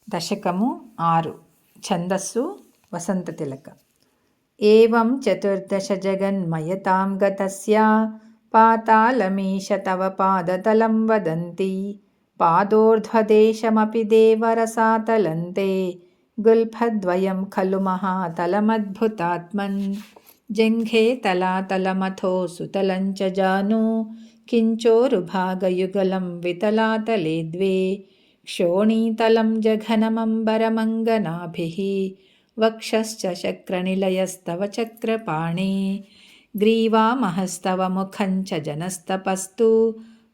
దశకము 6 ఛందస్సు వసంతతిలక. ఏవం చతుర్దశ జగన్మయతాం గతస్య పాతాళమీశ తవ పాదతలం వదంతి పాదోర్ధ్వదేశమపి దేవరసాతలంతే గుల్ఫద్వయం ఖలు మహాతలమద్భుతాత్మన్ జంఘే తలాతలమథో సుతలం చ జాను కించోరుభాగయుగలం వితలాతలే ద్వే క్షోణీతలం జఘనమంబరమంగనాభిః వక్షశ్చ శక్రనిలయస్తవ చక్రపాణే గ్రీవామహస్తవ ముఖం చ జనస్తపస్తు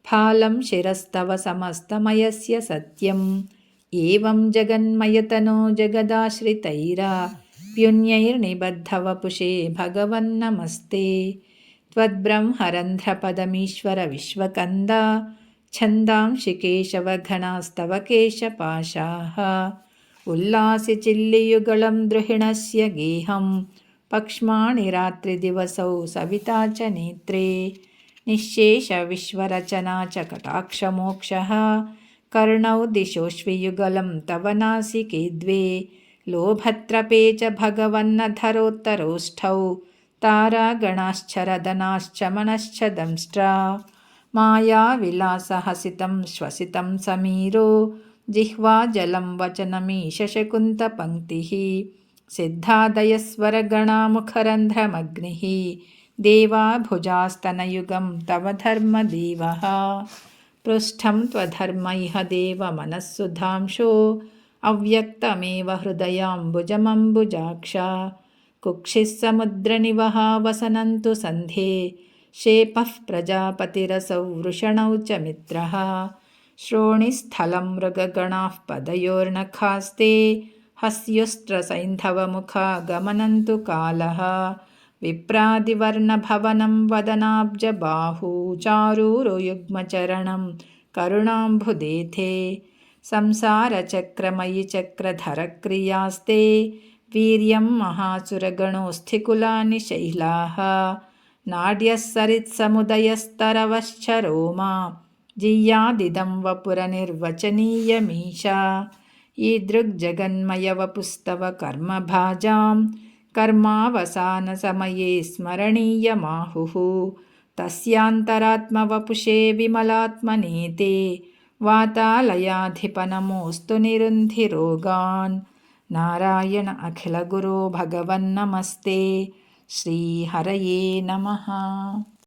ఫాలం శిరస్తవ సమస్తమయస్య సత్యం ఏవం జగన్మయతనో జగదాశ్రితైరాప్యున్యైర్నిబద్ధవపుషే భగవన్నమస్తే త్వద్బ్రహ్మరంధ్రపదమీశ్వర విశ్వకంద ఛందాంసి కేశవఘనాస్తవ కేశపాశాః ఉల్లాసి చిల్లియుగళం ద్రుహిణస్య గేహం పక్ష్మాణి రాత్రిదివసౌ సవితా చ నేత్రే నిశ్శేష విశ్వరచనా చ కటాక్షమోక్షః కర్ణౌ దిశోష్వియుగళం తవ నాసికే ద్వే లోభత్రపే చ భగవన్నధరోత్తరోష్ఠౌ తారాగణాశ్చరదనాశ్చ మనశ్చ దంష్ట్రా మాయావిలాసహసితం శ్వసితం సమీరో జిహ్వాజలం వచనమీశ శకుంతపంక్తిః సిద్ధాదయస్వరగణాముఖరంధ్రమగ్నిః దేవా భుజాస్తనయుగం తవ ధర్మదేవః పృష్ఠం త్వధర్మైః దేవ మనస్సుధాంశో అవ్యక్తమేవ హృదయాంబుజమంబుజాక్ష కుక్షిः సముద్రనివహ వసనంతు సంధే శేపః ప్రజాపతిరసౌ వృషణౌ చ మిత్రः శ్రోణిస్థలం మృగగణాః పదయోర్నఖాస్తే హస్యుస్త్రసైంధవముఖా గమనంతు కాలः విప్రాదివర్ణభవనం వదనాబ్జబాహూ చారూరుయుగ్మచరణం కరుణాంబుదేతే సంసారచక్రమయి చక్రధరక్రియాస్తే వీర్యం మహాసురగణోస్థికులాని శైలాः నాడ్యः సరిత్సముదయస్తరవశ్చ రోమా జియ్యాదిదం వపురనిర్వచనీయమీశా ఈదృగ్జగన్మయవపుస్తవ కర్మభాజాం కర్మావసానసమయే స్మరణీయమాహుః తస్యాంతరాత్మవపుషే విమలాత్మనేతే వాతాలయాధిపనమోऽस्तु నిరుन्धिरोगान् నారాయణ అఖిలగురో భగవన్నమస్తే శ్రీహరయే నమః.